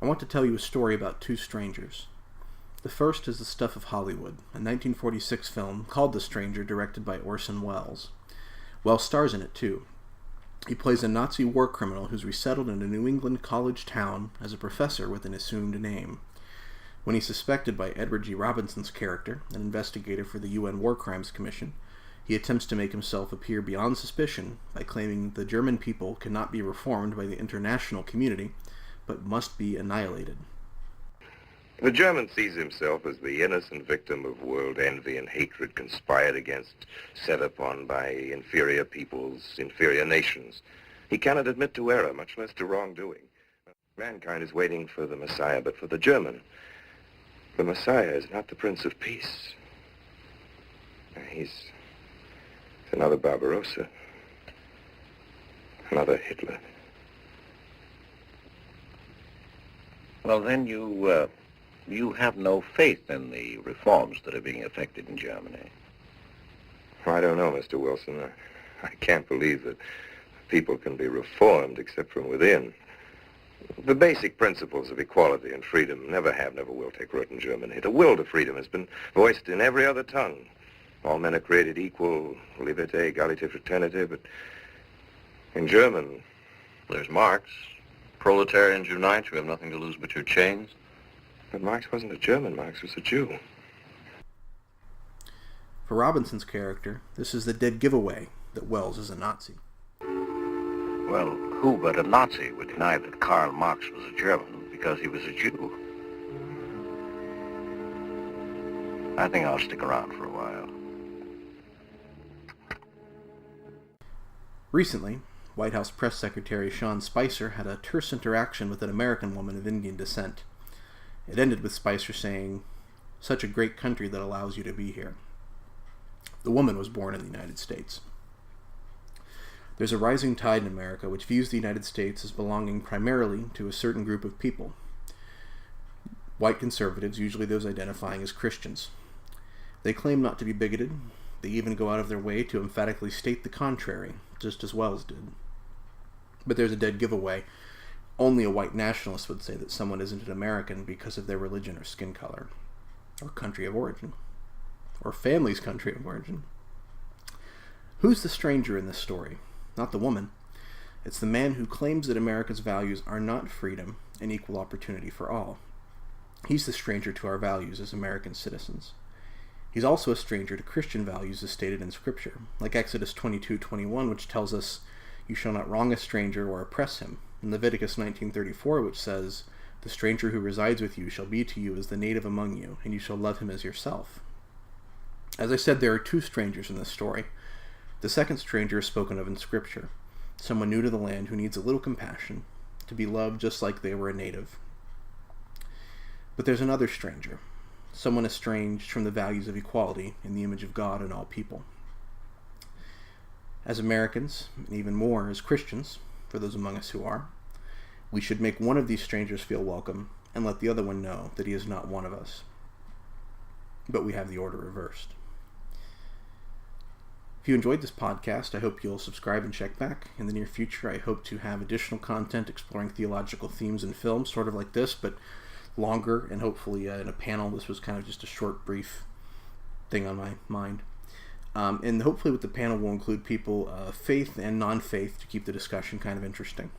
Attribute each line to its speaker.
Speaker 1: I want to tell you a story about two strangers. The first is The Stuff of Hollywood, a 1946 film called The Stranger, directed by Orson Welles. Welles stars in it, too. He plays a Nazi war criminal who's resettled in a New England college town as a professor with an assumed name. When he's suspected by Edward G. Robinson's character, an investigator for the UN War Crimes Commission, he attempts to make himself appear beyond suspicion by claiming the German people cannot be reformed by the international community, but must be annihilated.
Speaker 2: The German sees himself as the innocent victim of world envy and hatred conspired against, set upon by inferior peoples, inferior nations. He cannot admit to error, much less to wrongdoing. Mankind is waiting for the Messiah, but for the German, the Messiah is not the Prince of Peace. He's another Barbarossa, another Hitler.
Speaker 3: Well, then you have no faith in the reforms that are being effected in Germany.
Speaker 2: I don't know, Mr. Wilson. I can't believe that people can be reformed except from within. The basic principles of equality and freedom never have, never will take root in Germany. The will to freedom has been voiced in every other tongue. All men are created equal, liberté, égalité, fraternité, but in German,
Speaker 3: There's Marx. Proletarians unite, you have nothing to lose but your chains.
Speaker 2: but Marx wasn't a German, Marx was a Jew.
Speaker 1: For Robinson's character, this is the dead giveaway that Welles is a Nazi.
Speaker 3: Well, who but a Nazi would deny that Karl Marx was a German because he was a Jew? I think I'll stick around for a while.
Speaker 1: Recently, White House Press Secretary Sean Spicer had a terse interaction with an American woman of Indian descent. It ended with Spicer saying, "Such a great country that allows you to be here." The woman was born in the United States. There's a rising tide in America which views the United States as belonging primarily to a certain group of people. White conservatives, usually those identifying as Christians. They claim not to be bigoted. They even go out of their way to emphatically state the contrary, just as Welles did. But there's a dead giveaway. Only a white nationalist would say that someone isn't an American because of their religion or skin color, or country of origin, or family's country of origin. Who's the stranger in this story? Not the woman. It's the man who claims that America's values are not freedom and equal opportunity for all. He's the stranger to our values as American citizens. He's also a stranger to Christian values as stated in Scripture, like Exodus 22:21, which tells us, "You shall not wrong a stranger or oppress him," and Leviticus 19:34, which says, "The stranger who resides with you shall be to you as the native among you, and you shall love him as yourself." As I said, there are two strangers in this story. The second stranger is spoken of in Scripture, someone new to the land who needs a little compassion, to be loved just like they were a native. But there's another stranger, someone estranged from the values of equality in the image of God and all people. As Americans, and even more as Christians, for those among us who are, we should make one of these strangers feel welcome and let the other one know that he is not one of us. But we have the order reversed. If you enjoyed this podcast, I hope you'll subscribe and check back. In the near future, I hope to have additional content exploring theological themes in film, sort of like this, but longer, and hopefully in a panel. This was kind of just a short, brief thing on my mind. And hopefully with the panel we'll include people of faith and non-faith to keep the discussion kind of interesting.